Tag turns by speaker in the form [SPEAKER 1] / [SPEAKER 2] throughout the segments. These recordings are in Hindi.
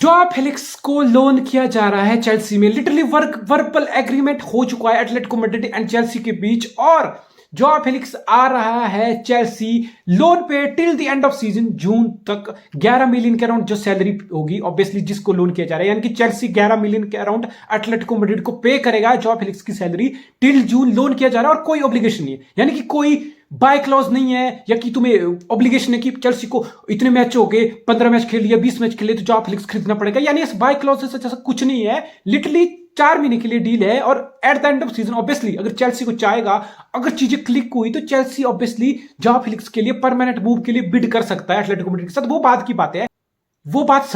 [SPEAKER 1] जॉ फेलिक्स को लोन किया जा रहा है चेल्सी में। लिटरली वर्बल एग्रीमेंट हो चुका है एटलेटिको मैड्रिड एंड चेल्सी के बीच और जॉ फेलिक्स आ रहा है चेल्सी लोन पे till the end of season June तक। 11 मिलियन के अराउंड जो सैलरी होगी ऑब्वियसली जिसको लोन किया जा रहा है, यानी कि चेल्सी 11 मिलियन के अराउंड एटलेटिको मैड्रिड को पे करेगा जॉ फेलिक्स की सैलरी। टिल जून लोन किया जा रहा है और कोई ऑब्लिगेशन नहीं है, यानी कि कोई बाय क्लॉज नहीं है या कि तुम्हें ऑब्लिगेशन है कि चेल्सी को इतने मैच हो गए, 15 मैच खेल लिया, 20 मैच खेले तो जॉ फेलिक्स खरीदना पड़ेगा, यानी इस बाय क्लॉज से जैसा कुछ नहीं है। लिटरली 4 महीने के लिए डील है और at the end of season obviously अगर चेल्सी को चाहेगा, अगर चीजें क्लिक हुई तो चेल्सी ऑब्वियसली जॉ फेलिक्स के लिए परमानेंट मूव के लिए बिड कर सकता है एटलेटिको मैड्रिड के साथ। वो बात की बात है, वो बात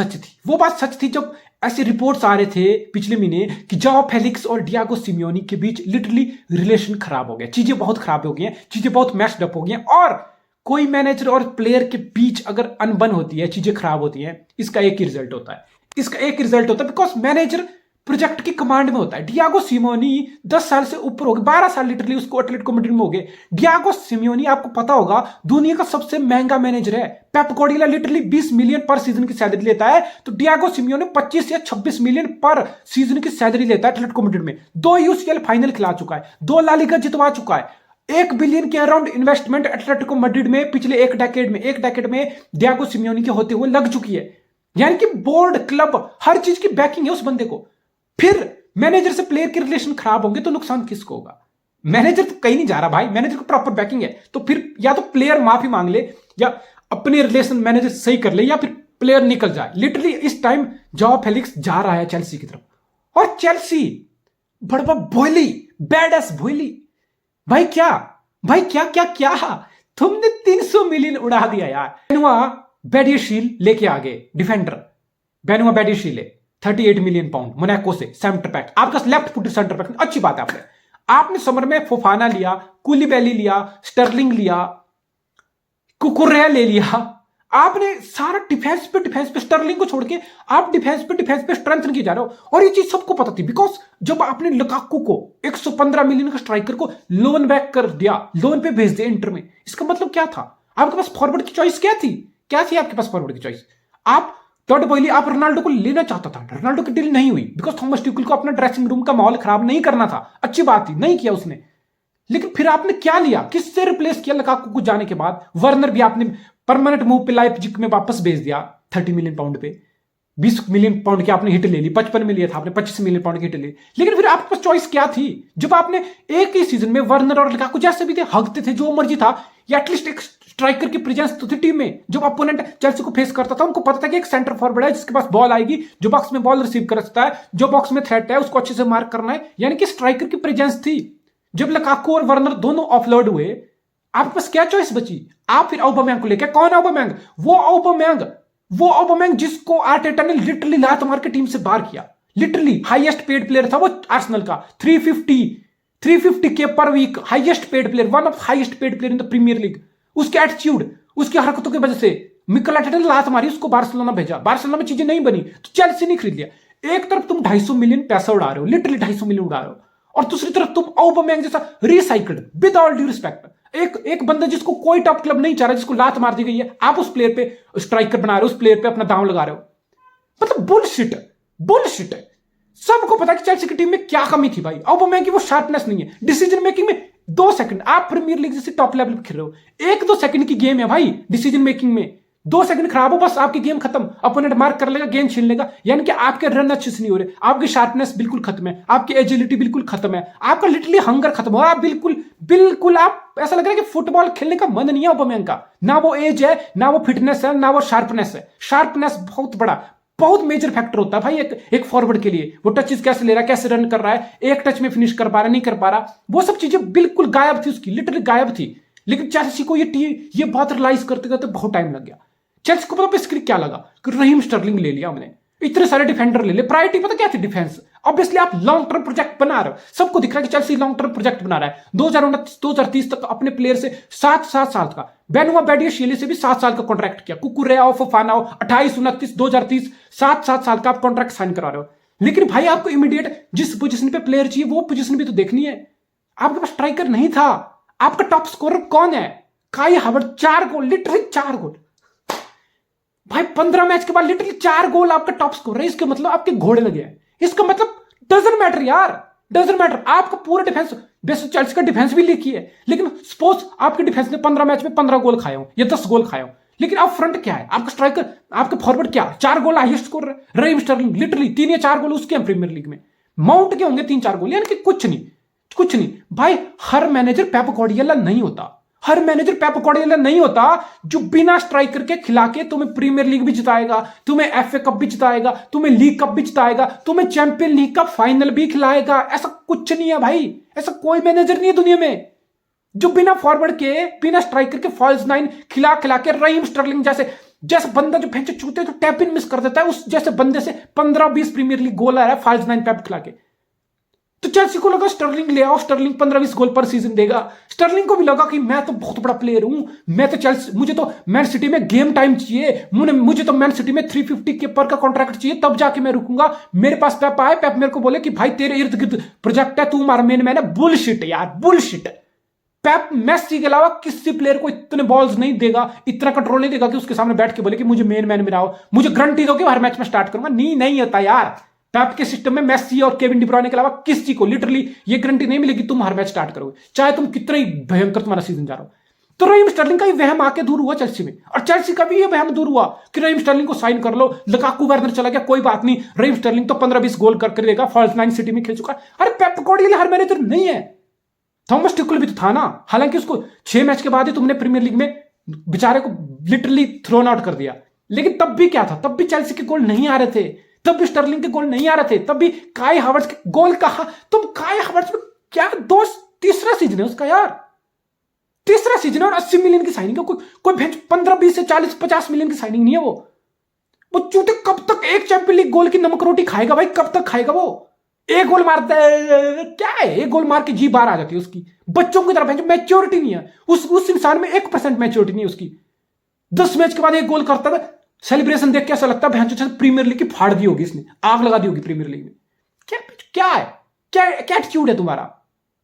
[SPEAKER 1] सच थी जब ऐसे रिपोर्ट्स आ रहे थे पिछले महीने कि जॉ फेलिक्स और डियागो सिमियोनी के बीच लिटरली रिलेशन खराब हो गया, चीजें बहुत खराब हो गई हैं, चीजें बहुत मैस्ड अप हो गई हैं। और कोई मैनेजर और प्लेयर के बीच अगर अनबन होती है, चीजें खराब होती हैं, इसका एक ही रिजल्ट होता है, बिकॉज मैनेजर प्रोजेक्ट की कमांड में होता है। डियागो सिमियोनी 10 साल से ऊपर हो गए, 12 साल लिटरली उसको एटलेटिको मैड्रिड में हो गए। डियागो सिमियोनी आपको पता होगा दुनिया का सबसे महंगा मैनेजर है। पेप गार्डियोला लिटरली 20 मिलियन पर सीजन की सैलरी लेता है, तो डियागो सिमियोनी 25 या 26 मिलियन पर सीजन की सैलरी लेता है एटलेटिको मैड्रिड में। 2 यूसीएल फाइनल खिला चुका है, 2 ला लीगा जितवा चुका है, 1 बिलियन के अराउंड इन्वेस्टमेंट एटलेटिको मैड्रिड में पिछले एक डेकेड में डियागो सिमियोनी के होते हुए लग चुकी है। यानी कि बोर्ड, क्लब, हर चीज की बैकिंग है उस बंदे को। फिर मैनेजर से प्लेयर के रिलेशन खराब होंगे तो नुकसान किसको होगा? मैनेजर तो कहीं नहीं जा रहा भाई, मैनेजर को प्रॉपर बैकिंग है, तो फिर या तो प्लेयर माफी मांग ले या अपने रिलेशन मैनेजर सही कर ले या फिर प्लेयर निकल जाए। लिटरली इस टाइम जॉ फेलिक्स जा रहा है चेल्सी की तरफ और चेल्सी बड़बा बोली, बैड एस बोली। भाई क्या तुमने 300 मिलियन उड़ा दिया यार। बेनुआ बेडिशील लेके आ गए डिफेंडर, बेनुआ बेडिशील 38 मिलियन पाउंड मोनाको से सेंटर बैक, आपका लेफ्ट फुट सेंटर बैक, अच्छी बात है। आपने समर में फोफाना लिया, कुलीबैली लिया, स्टर्लिंग लिया, कुकुरेया ले लिया, आपने सारा डिफेंस पे स्टर्लिंग को छोड़ के आप डिफेंस पे स्ट्रेंथन किए जा रहे हो। और ये चीज सबको पता थी बिकॉज जब आपने लुकाकू को 115 मिलियन का स्ट्राइकर को लोन बैक कर दिया, लोन पे भेज दिया इंटर में, इसका मतलब क्या था? आपके पास फॉरवर्ड की चॉइस क्या थी आपके पास फॉरवर्ड की चॉइस? आप टॉड बॉयली, आप रोनाल्डो को लेना चाहता था, रोनाल्डो की डील नहीं हुई बिकॉज थॉमस ट्यूकल को अपना ड्रेसिंग रूम का माहौल खराब नहीं करना था, अच्छी बात थी, नहीं किया उसने। लेकिन फिर आपने क्या लिया, किससे रिप्लेस किया लुकाकू को जाने के बाद? वर्नर भी आपने परमानेंट मूव पे लाइप्जिग में वापस भेज दिया 30 मिलियन पाउंड पे, 20 मिलियन पाउंड की आपने हिट ले ली, 55 में लिया था आपने, 25 मिलियन पाउंड की हिट ले ली। लेकिन फिर आपके पास चॉइस क्या थी जब आपने एक ही सीजन में वर्नर और लुकाकू जैसे भी थे हकते थे, जो मर्जी था, या एटलीस्ट एक स्ट्राइकर की प्रेजेंस तो थी टीम में। जब अपोनेंट चेल्सी को फेस करता था उनको पता था कि एक सेंटर फॉरवर्ड है जिसके पास बॉल आएगी, जो बॉक्स में बॉल रिसीव कर सकता है, जो बॉक्स में थ्रेट है उसको अच्छे से मार्क करना है, यानी कि स्ट्राइकर की प्रेजेंस थी। जब लुकाकू और वर्नर दोनों ऑफलोड हुए, आपके पास क्या चॉइस बची? आप फिर ऑबामेंग को लेकर, कौन ऑबामेंग? वो ऑबामेंग जिसको आर्टेटा ने लिटरली लात मार के टीम से बाहर किया। लिटरली हाईएस्ट पेड प्लेयर था वो आर्सेनल का, 350 के पर week, highest paid player, one of highest paid player in the Premier League. उसके एटीट्यूड, उसकी हरकतों की वजह से मिकेल आर्टेटा ने लात मारी, उसको बार्सिलोना भेजा, बार्सिलोना में चीजें नहीं बनी तो चेल्सी नहीं खरीद लिया। एक तरफ तुम 250 मिलियन पैसा उड़ा रहे हो, लिटरली 250 मिलियन उड़ा रहे हो, और दूसरी तरफ तुम ऑबामेंग जैसा recycled, with all due respect, एक बंदा जिसको कोई टॉप क्लब नहीं चाह रहा, जिसको लात मार दी गई है, आप उस प्लेयर पे स्ट्राइकर बना रहे हो, उस प्लेयर पे अपना दांव लगा रहे हो। मतलब बुलशिट है। सबको पता है कि चेल्सी की टीम में क्या कमी थी भाई। ऑबामेंग की वो शार्पनेस नहीं है, डिसीजन मेकिंग में 2 सेकंड, आप प्रीमियर लीग जैसे टॉप लेवल पे खेल रहे हो, 1-2 सेकंड की गेम है भाई डिसीजन मेकिंग में। 2 सेकंड खराब हो बस आपकी गेम खत्म, अपोनेंट मार्क कर लेगा, गेंद छीन लेगा, यानी कि आपके रन अच्छे से नहीं हो रहे, आपकी शार्पनेस बिल्कुल खत्म है, आपकी एजिलिटी बिल्कुल खत्म है, आपका लिटरली हंगर खत्म हो, आप बिल्कुल आप ऐसा लग रहा है कि फुटबॉल खेलने का मन नहीं है ऑबामेंग का। ना वो एज है, ना वो फिटनेस है, ना वो शार्पनेस है। शार्पनेस बहुत मेजर फैक्टर होता है भाई एक फॉरवर्ड के लिए। वो टचेस कैसे ले रहा है, कैसे रन कर रहा है, एक टच में फिनिश कर पा रहा है, नहीं कर पा रहा, वो सब चीजें बिल्कुल गायब थी उसकी, लिटरली गायब थी। लेकिन चेल्सी को ये बात रियलाइज करते करते बहुत टाइम लग गया। चेल्सी को पता बेसिकली क्या लगा कि रहीम स्टर्लिंग ले लिया हमने, इतने सारे डिफेंडर ले ले, प्रायोरिटी पता क्या थी? डिफेंस। ऑब्वियसली आप लॉन्ग टर्म प्रोजेक्ट बना रहे हो, सबको दिख रहा है कि चेल्सी लॉन्ग टर्म प्रोजेक्ट बना रहा है। 2029-2030 तक अपने प्लेयर से 7 साल का, बेनुआ बेडिशील से भी 7 साल का कॉन्ट्रैक्ट किया, कुकुरेया, फोफाना 28-29-2030 7 साल का आप कॉन्ट्रैक्ट साइन करा रहे हो। लेकिन भाई आपको इमीडिएट जिस पोजीशन पे प्लेयर चाहिए वो पोजीशन भी तो देखनी है। आपके पास स्ट्राइकर नहीं था। आपका टॉप स्कोरर कौन है? काई हावर्ड, 4 गोल, लिटरली 4 गोल। भाई 15 मैच के बाद लिटरली 4 गोल आपका टॉप स्कोर है, इसका मतलब आपके घोड़े लगे हैं। इसका मतलब डजंट मैटर यार, डजंट मैटर। आपका पूरा डिफेंस, बेस्ट चेल्सी का डिफेंस भी लीक है, लेकिन सपोज आपके डिफेंस ने 15 मैच में 15 गोल खाए हो या 10 गोल खाए हो, लेकिन आप फ्रंट क्या है, आपका स्ट्राइकर, आपका फॉरवर्ड क्या, 4 गोल हाईएस्ट स्कोर है रहीम स्टर्लिंग, लिटरली 3 या 4 गोल उसके हैं प्रीमियर लीग में। माउंट के होंगे 3-4 गोल, यानी कि कुछ नहीं, कुछ नहीं भाई। हर मैनेजर पेप गार्डियोला नहीं होता, हर मैनेजर पेप गार्डियोला नहीं होता जो बिना स्ट्राइकर के खिला के तुम्हें प्रीमियर लीग भी जिताएगा, तुम्हें एफए कप भी जिताएगा, तुम्हें लीग कप भी जिताएगा, तुम्हें चैंपियन लीग का फाइनल भी खिलाएगा। ऐसा कुछ नहीं है भाई, ऐसा कोई मैनेजर नहीं है दुनिया में जो बिना फॉरवर्ड के, बिना स्ट्राइकर के फॉल्स 9 खिला खिला के रहीम स्टर्लिंग जैसे बंदा जो फेंचे चूते तो टैप इन मिस कर देता है, उस जैसे बंदे से 15-20 प्रीमियर लीग गोल आ रहा है फॉल्स 9 पैप खिला के। तो चेल्सी को लगा स्टर्लिंग ले आओ, स्टर्लिंग 15-20 गोल पर सीजन देगा। स्टर्लिंग को भी लगा कि मैं तो बहुत बड़ा प्लेयर हूं, मैं तो चेल्सी, मुझे तो मैन सिटी में गेम टाइम चाहिए, मुझे तो मैन सिटी में 350 के पर का कॉन्ट्रैक्ट चाहिए, तब जाके मैं रुकूंगा। मेरे पास पेप आए, पेप मेरे को बोले कि भाई तेरे इर्द गिर्द प्रोजेक्ट है, तू हमारा मेन मैन है। बुलशिट यार, बुलशिट। पेप मेसी के अलावा किसी प्लेयर को इतने बॉल्स नहीं देगा, इतना कंट्रोल नहीं देगा कि उसके सामने बैठ के बोले कि मुझे मेन मैन में आओ, मुझे गारंटी दो कि हर मैच में स्टार्ट करूंगा। नहीं होता यार। पेप के सिस्टम में मेसी और केविन डी ब्रुयने के अलावा किसी को लिटरली ये गारंटी नहीं मिलेगी तुम हर मैच स्टार्ट करोगे, चाहे तुम कितना ही भयंकर तुम्हारा सीजन जा रहा हो। तो रहीम स्टर्लिंग का ही वहम आके दूर हुआ चेल्सी में, और चेल्सी का भी ये वहम दूर हुआ कि रहीम स्टर्लिंग को साइन कर लो। लुकाकू वार्नर चला गया, कोई बात नहीं, रहीम स्टर्लिंग तो 15-20 गोल करके देगा, फॉल्स 9 सिटी में खेल चुका है। अरे पेप गार्डियोला हर मैनेजर नहीं है। थॉमस टुकल भी तो था ना, हालांकि उसको 6 मैच के बाद ही तुमने प्रीमियर लीग में बेचारे को लिटरली थ्रोन आउट कर दिया, लेकिन तब भी क्या था, तब भी चेल्सी के गोल नहीं आ रहे थे, तब भी स्टर्लिंग के गोल नहीं आ रहे थे, तब भी काई हावर्ट्स के गोल कहा। तुम काई हावर्ट्स में क्या तीसरा सीजन है उसका यार, तीसरा सीजन है और 80 मिलियन की साइनिंग है। कोई 15-20 से 40-50 मिलियन की साइनिंग नहीं है वो चूते कब तक एक चैंपियन लीग गोल की नमक रोटी खाएगा भाई, कब तक खाएगा वो। एक गोल मारता है, क्या है, एक गोल मार के जी बाहर आ जाती है उसकी। बच्चों की तरफ है, मैच्योरिटी नहीं है उस इंसान में, 1% मैच्योरिटी नहीं है उसकी। 10 मैच के बाद एक गोल करता था, सेलिब्रेशन देख के ऐसा लगता है प्रीमियर लीग की फाड़ दी होगी इसने, आग लगा दी होगी प्रीमियर लीग में। क्या है, क्या एटीट्यूड है तुम्हारा।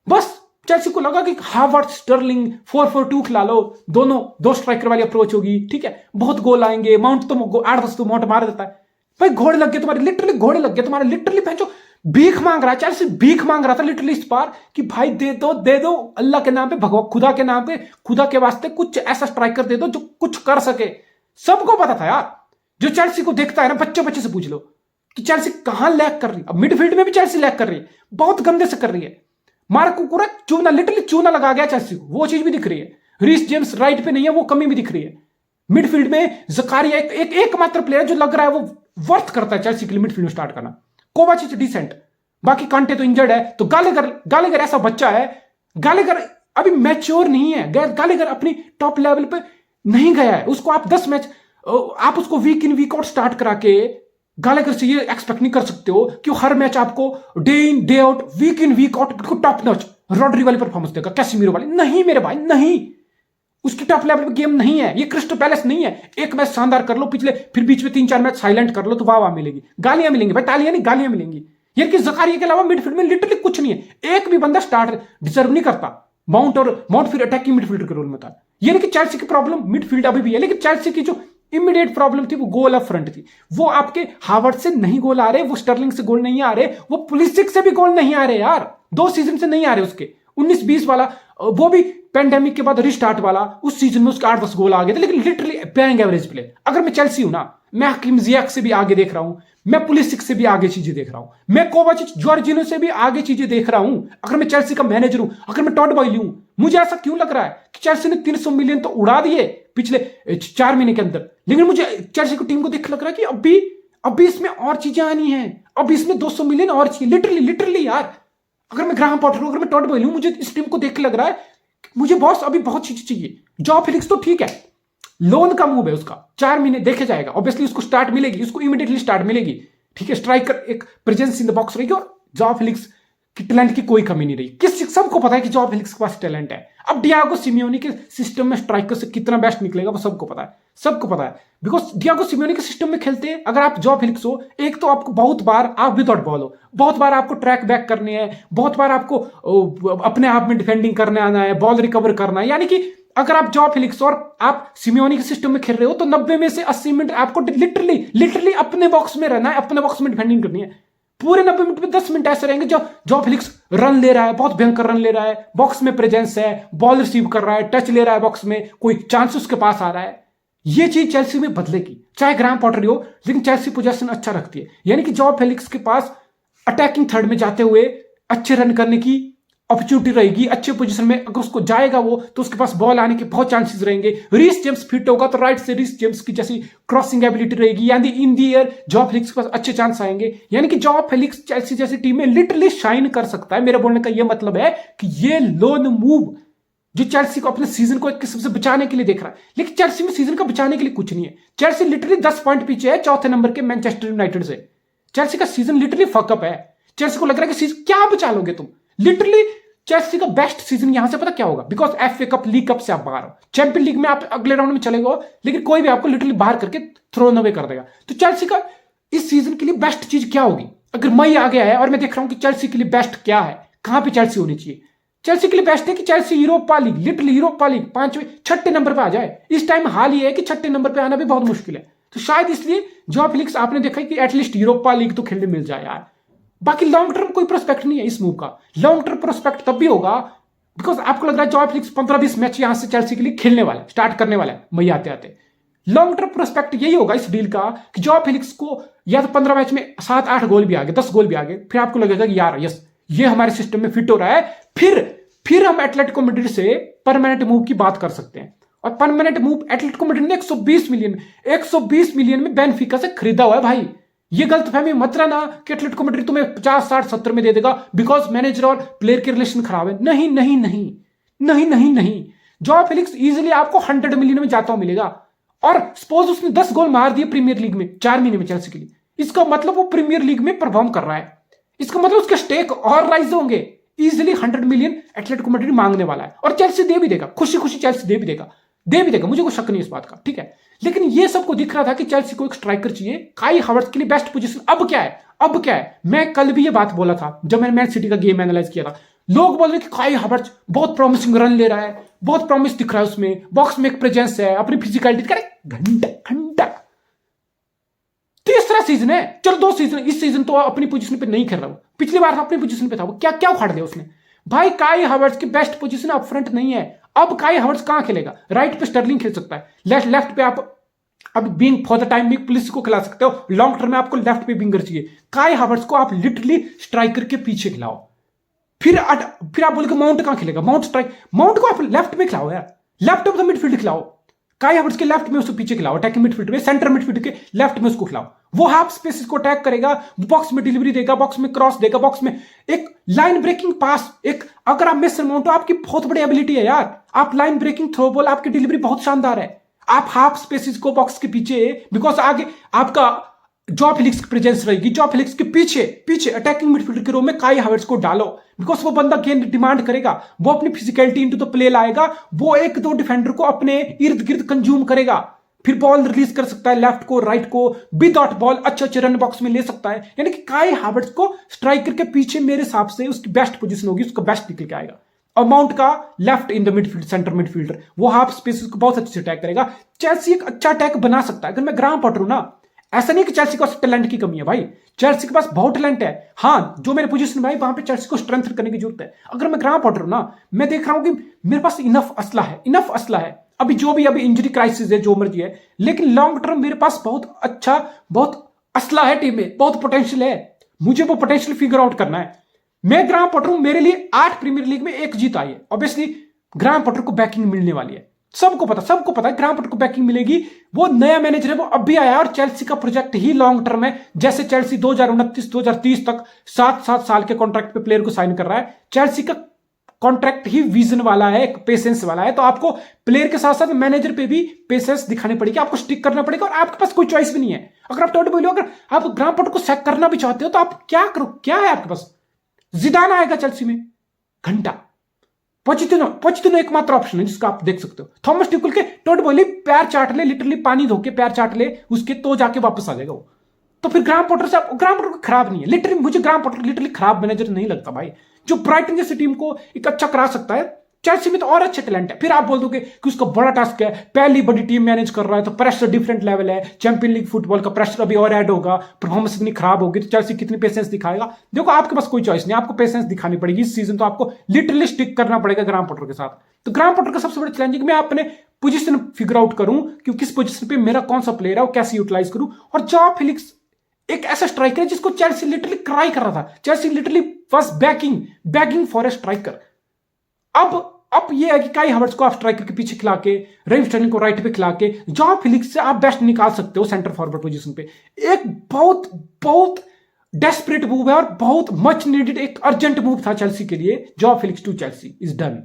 [SPEAKER 1] बस चेल्सी को लगा कि हावर्ट्स स्टर्लिंग 4-4-2 खिला लो, दो स्ट्राइकर वाली अप्रोच होगी, ठीक है, बहुत गोल आएंगे। माउंट तो 8-10 तो माउंट मार देता है भाई। घोड़े लग गए तुम्हारे, लिटरली घोड़े लग गए तुम्हारे, लिटरली पहचो भीख मांग रहा है चेल्सी, भीख मांग रहा था लिटरली इस बार कि भाई दे दो अल्लाह के नाम पे, भगवान खुदा के नाम पे, खुदा के वास्ते कुछ ऐसा स्ट्राइकर दे दो जो कुछ कर सके। सबको पता था यार, जो चेल्सी को देखता है ना, बच्चे से पूछ लो कि चेल्सी कहां लैग कर रही है। अब मिडफील्ड में भी चेल्सी लैग कर रही है, बहुत गंदे से कर रही है। मार्क कुकुरा चूना, लिटरली चूना लगा गया चेल्सी को, वो चीज भी दिख रही है। रीस जेम्स राइट पे नहीं है, वो कमी भी दिख रही है। मिडफील्ड में जकारिया एकमात्र प्लेयर जो लग रहा है वो वर्थ करता है चेल्सी के लिए मिडफील्ड में स्टार्ट करना। कोवाचिच डिसेंट, बाकी कांटे तो इंजर्ड है। तो गालेगर ऐसा बच्चा है, गालेगर अभी मैच्योर नहीं है, गालेगर अपनी टॉप लेवल पे नहीं गया है। उसको आप 10 मैच, आप उसको week in week out start करा के गालेगर से ये एक्सपेक्ट नहीं कर सकते हो कि हर मैच आपको day in day out, week in week out बिल्कुल टॉप नॉच रॉड्री वाली परफॉर्मेंस देगा, कैसीमीरो वाली। नहीं मेरे भाई, नहीं, उसकी टॉप लेवल पे गेम नहीं है। ये क्रिस्टल पैलेस नहीं है, एक मैच शानदार कर लो पिछले, फिर बीच में 3-4 मैच साइलेंट कर लो तो वाह मिलेगी, गालियां मिलेंगी भाई, तालियां नहीं गालियां मिलेंगी। यानी कि जकारिया के अलावा मिडफील्ड में लिटरली कुछ नहीं है, एक भी बंदा स्टार्ट डिजर्व नहीं करता। माउंट फिर अटैकिंग मिडफील्डर के रोल में था। यानी कि चेल्सी की प्रॉब्लम मिडफील्ड अभी भी है, लेकिन चेल्सी की जो इमीडिएट प्रॉब्लम थी वो गोल अप फ्रंट थी। वो आपके हावर्ड से नहीं गोल आ रहे, वो स्टर्लिंग से गोल नहीं आ रहे, वो पुलिसिक से भी गोल नहीं आ रहे यार, 2 सीजन से नहीं आ रहे उसके। 19-20 वाला, वो भी पेंडेमिक के बाद रिस्टार्ट वाला, उस सीजन में उसके 8-10 गोल आ गए थे, लेकिन लिटरली बैंग एवरेज प्लेयर। अगर मैं चेल्सी हूं ना, मैं हकीम जियाक से भी आगे देख रहा हूं, मैं पुलिसिक से भी आगे चीजें देख रहा हूं, मैं कोवाचिच जॉर्जिनो से भी आगे चीजें देख रहा हूं। अगर मैं चेल्सी का मैनेजर हूं, अगर मैं टॉड बॉयली हूं, मुझे ऐसा क्यों लग रहा है कि चेल्सी ने 300 मिलियन तो उड़ा दिए पिछले 4 महीने के अंदर, लेकिन मुझे चेल्सी की टीम को देख लग रहा है कि अभी इसमें और चीजें आनी है, अब इसमें 200 मिलियन और चाहिए। लिटरली यार, अगर मैं ग्राहम पॉटर हूं, अगर मैं टॉड बॉयली हूं, मुझे इस टीम को देख के लग रहा है मुझे बॉस अभी बहुत चीजें चाहिए। जॉ फिलिक्स तो ठीक है, लोन का मूव है उसका, 4 महीने देखे जाएगा, ऑब्वियसली उसको स्टार्ट मिलेगी, उसको इमीडिएटली स्टार्ट मिलेगी, ठीक है। स्ट्राइकर एक प्रेजेंस इन द बॉक्स रहेगी, और जॉ फिलिक्स की टैलेंट की कोई कमी नहीं रही। सबको पता है कि जॉ फिलिक्स के पास टैलेंट है। अब डियागो सिमियोनी के सिस्टम में स्ट्राइकर से कितना बेस्ट निकलेगा वो सबको पता है, सबको पता है। बिकॉज डियागो सिमियोनी के सिस्टम में खेलते अगर आप जॉ फिलिक्स हो, एक तो आपको बहुत बार आप विदाउट बॉल हो, बहुत बार आपको ट्रैक बैक करने हैं, बहुत बार आपको अपने आप में डिफेंडिंग करने आना है, बॉल रिकवर करना है। यानी कि अगर आप जॉ फेलिक्स और आप सिमियोनी के सिस्टम में खेल रहे हो तो 90 में से 80 मिनट आपको लिटरली अपने बॉक्स में रहना है, अपने बॉक्स में डिफेंडिंग करनी है। पूरे 90 मिनट में 10 मिनट ऐसे रहेंगे जॉ फेलिक्स रन ले रहा है, बहुत भयंकर रन ले रहा है, बॉक्स में प्रेजेंस है, बॉल रिसीव कर रहा है, टच ले रहा है बॉक्स में, कोई चांस उसके पास आ रहा है। ये चीज चेल्सी में बदलेगी, चाहे ग्राहम पॉटर हो, लेकिन चेल्सी पोजीशन अच्छा रखती है। यानी कि जॉ फेलिक्स के पास अटैकिंग थर्ड में जाते हुए अच्छे रन करने की अपॉर्चुनिटी रहेगी, अच्छे पोजीशन में अगर उसको जाएगा वो तो उसके पास बॉल आने के बहुत चांसेस रहेंगे। रीस जेम्स फिट होगा तो राइट से रीस जेम्स की जैसी क्रॉसिंग एबिलिटी रहेगी, यानी इन दी एयर जॉ फेलिक्स के पास अच्छे चांस आएंगे। यानी कि जॉ फेलिक्स चेल्सी जैसी टीम में लिटरली शाइन कर सकता है। मेरे बोलने का यह मतलब है कि ये लोन मूव जो चेल्सी को अपने सीजन को एक किस्म से बचाने के लिए देख रहा है, लेकिन चेल्सी में सीजन का बचाने के लिए कुछ नहीं है। चेल्सी लिटरली 10 पॉइंट पीछे है चौथे नंबर के मैनचेस्टर यूनाइटेड से। चेल्सी का सीजन लिटरली फकअप है। चेल्सी को लग रहा है कि सीजन क्या बचा लोगे तुम। लिटरली चेल्सी का बेस्ट सीजन यहां से पता क्या होगा, because FA cup, league cup से आप बाहर हो, चैंपियन लीग में आप अगले राउंड में चले गए, लेकिन कोई भी आपको लिटरली बाहर करके थ्रोन अवे कर देगा। तो चेल्सी का इस सीजन के लिए बेस्ट चीज क्या होगी? अगर मई आ गया है और मैं देख रहा हूं कि चेल्सी के लिए बेस्ट क्या है, कहां पे चेल्सी होनी चाहिए। चेल्सी के लिए बेस्ट है कि Chelsea Europa League, literally Europa League 5वें 6ठे नंबर पे आ जाए। इस टाइम हाल ये है कि 6ठे नंबर पे आना भी बहुत मुश्किल है, तो शायद इसलिए जॉ फेलिक्स आपने देखा कि एटलीस्ट यूरोपा लीग तो खेलने मिल जाए यार। बाकी लॉन्ग टर्म कोई प्रोस्पेक्ट नहीं है इस मूव का। लॉन्ग टर्म प्रोस्पेक्ट तब भी होगा बिकॉज आपको लग रहा है जॉ फेलिक्स 15-20 मैच यहां से चेल्सी के लिए खेलने वाला है, स्टार्ट करने वाला है मई आते आते। लॉन्ग टर्म प्रोस्पेक्ट यही होगा इस डील का कि जॉ फेलिक्स को या तो 15 मैच में 7-8 गोल भी आ गए, 10 गोल भी आ गए, फिर आपको लगेगा कि यार यस ये हमारे सिस्टम में फिट हो रहा है। फिर हम एटलेटिको मैड्रिड से परमानेंट मूव की बात कर सकते हैं। और परमानेंट मूव एटलेटिको मैड्रिड ने 120 मिलियन में बेनफिका से खरीदा हुआ है भाई। ये गलतफहमी मत रहना कि एटलेटिको मैड्रिड तुम्हें 50, 60, 70 में दे देगा बिकॉज मैनेजर और प्लेयर के रिलेशन खराब है। नहीं। जॉ फेलिक्स इजीली आपको 100 मिलियन में जाता हुआ मिलेगा। और सपोज उसने 10 गोल मार दिए प्रीमियर लीग में 4 महीने में चेल्सी के लिए, इसका मतलब वो प्रीमियर लीग में परफॉर्म कर रहा है, इसका मतलब उसके स्टेक और राइज होंगे। इजीली 100 मिलियन एटलेटिको मैड्रिड मांगने वाला है और चेल्सी दे भी देगा, खुशी चेल्सी दे भी देगा, मुझे कोई शक नहीं इस बात का, ठीक है। लेकिन ये सबको दिख रहा था कि चेल्सी को एक स्ट्राइकर चाहिए। काई हावर्ट्स के लिए बेस्ट पोजीशन अब क्या है? मैं कल भी ये बात बोला था जब मैंने मैन सिटी का गेम एनालाइज किया था। लोग बोल रहे कि काई हावर्ट्स बहुत प्रॉमिसिंग रन ले रहा है, बहुत प्रॉमिस दिख रहा है उसमें, बॉक्स में एक प्रेजेंस है, अपनी फिजिकलिटी करे घंटा। तीसरा सीजन है, चलो 2 सीजन, इस सीजन तो अपनी पोजीशन पे नहीं खेल रहा हूं, पिछली बार अपनी पोजीशन पे था, वो क्या उखाड़ दिया उसने भाई। काई हावर्ट्स की बेस्ट पोजीशन अप फ्रंट नहीं है। अब काई हावर्ट्स कहां खेलेगा? राइट पे स्टर्लिंग खेल सकता है, लेफ्ट पे आप अब being for the time being police को खिला सकते हो। लॉन्ग टर्म में आपको लेफ्ट पे बिंगर चाहिए। काई हावर्ट्स को आप लिटरली स्ट्राइकर के पीछे खिलाओ। फिर आप बोलोगे माउंट कहां खेलेगा? माउंट को आप लेफ्ट में खिलाओ यार, लेफ्ट ऑफ द मिडफील्ड खिलाओ। काई हावर्ट्स के लेफ्ट में उसको पीछे खिलाओ, अटैकिंग मिडफील्ड में, सेंटर मिडफील्ड के लेफ्ट में उसको खिलाओ। वो हाफ स्पेसेस को अटैक करेगा, बॉक्स में डिलीवरी देगा, बॉक्स में क्रॉस देगा, बॉक्स में एक लाइन ब्रेकिंग पास, एक अगर आप मेसन माउंट हो, आपकी बहुत बड़ी एबिलिटी है यार, आप लाइन ब्रेकिंग थ्रो बॉल, आपकी डिलीवरी बहुत शानदार है। आप हाफ स्पेसेस को बॉक्स के पीछे, बिकॉज आगे आपका जॉ फेलिक्स की प्रेजेंस रहेगी, जॉ फेलिक्स के पीछे अटैकिंग मिडफील्डर के रो में काई हावर्ट्स को डालो, बिकॉज वो बंदा गेंद डिमांड करेगा, वो अपनी फिजिकलिटी इनटू द प्ले लाएगा, वो 1-2 डिफेंडर को अपने इर्द गिर्द कंज्यूम करेगा, फिर बॉल रिलीज कर सकता है लेफ्ट को, राइट को, विदाउट बॉल अच्छे रन बॉक्स में ले सकता है। यानी कि काई हावर्ट्स को स्ट्राइकर के पीछे मेरे हिसाब से उसकी बेस्ट पोजीशन होगी, उसका बेस्ट निकल के आएगा। और माउंट का left in the midfield, centre midfielder, वो हाफ स्पेस को बहुत अच्छे से अटैक करेगा। चेल्सी एक अच्छा अटैक बना सकता है। अगर मैं ग्राहम पॉटर हूं ना, ऐसा नहीं कि चेल्सी को टैलेंट की कमी है भाई, चेल्सी के पास बहुत टैलेंट है। हाँ, जो मेरे पोजीशन भाई वहां पे चेल्सी को स्ट्रेंथ करने की जरूरत है। अगर मैं ग्राहम पॉटर हूं ना, मैं देख रहा हूं कि मेरे पास इनफ असला है। अभी इंजरी क्राइसिस है, जो मर्जी है, लेकिन लॉन्ग टर्म मेरे पास बहुत असला है टीम में, बहुत पोटेंशियल है। मुझे वो पोटेंशियल फिगर आउट करना है। मैं ग्राहम पॉटर हूं, मेरे लिए 8 प्रीमियर लीग में 1 जीत आई है। ऑब्वियसली ग्राहम पॉटर को बैकिंग मिलने वाली है, सबको पता है ग्राहम पॉटर को बैकिंग मिलेगी। वो नया मैनेजर है, वो अब भी आया, और चेल्सी का प्रोजेक्ट ही लॉन्ग टर्म है। जैसे चेल्सी 2029-2030 तक 7 साल के कॉन्ट्रैक्ट पे प्लेयर को साइन कर रहा है, चेल्सी का कॉन्ट्रैक्ट ही विजन वाला है, एक पेशेंस वाला है। तो आपको प्लेयर के साथ साथ मैनेजर पे भी पेशेंस दिखानी पड़ेगी, आपको स्टिक करना पड़ेगा, और आपके पास कोई चॉइस भी नहीं है। अगर आप टॉट बोलो, अगर आप ग्राहम पॉटर को सैक करना भी चाहते हो तो आप क्या करो? क्या है आपके पास? जिदान आएगा चेल्सी में, घंटा। पोचेटिनो एकमात्र ऑप्शन है जिसका आप देख सकते हो। थॉमस ट्यूखल के टॉट बोली पैर चाट ले, लिटरली पानी धो के पैर चाट ले उसके, तो जाके वापस आ जाएगा वो। तो फिर ग्राहम पॉटर खराब नहीं है लिटरली। मुझे ग्राहम पॉटर लिटरली खराब मैनेजर नहीं लगता भाई, जो ब्राइटन जैसी टीम को एक अच्छा करा सकता है। चेल्सी में तो और अच्छे टैलेंट है। फिर आप बोल दोगे कि उसका बड़ा टास्क है, पहली बड़ी टीम मैनेज कर रहा है तो प्रेशर डिफरेंट लेवल है, चैंपियन लीग फुटबॉल का प्रेशर अभी और ऐड होगा, परफॉर्मेंस इतनी खराब होगी तो चेल्सी कितनी पेशेंस दिखाएगा। देखो आपके पास कोई चॉइस नहीं, आपको पेशेंस दिखानी पड़ेगी इस सीजन, तो आपको लिटरली स्टिक करना पड़ेगा ग्राहम पॉटर के साथ। तो ग्राहम पॉटर का सबसे बड़ा चैलेंज है कि मैं अपने पोजीशन फिगर आउट करूं कि किस पोजीशन पे मेरा कौन सा प्लेयर है, वो कैसे यूटिलाइज करूं। और जॉ फिलिक्स एक ऐसा स्ट्राइकर है जिसको चेल्सी लिटरली क्राई कर रहा था, Chelsea literally was bagging for a striker. अब ये है कि काई हावर्ट्स को आप स्ट्राइकर के पीछे खिला के, रेम स्टर्लिंग को राइट पे खिला के जॉ फिलिक्स से आप बेस्ट निकाल सकते हो सेंटर फॉरवर्ड पोजीशन पे। एक बहुत बहुत डेस्परेट मूव है और बहुत मच नीडेड एक अर्जेंट मूव था चेल्सी के लिए। Joao Felix to Chelsea is done.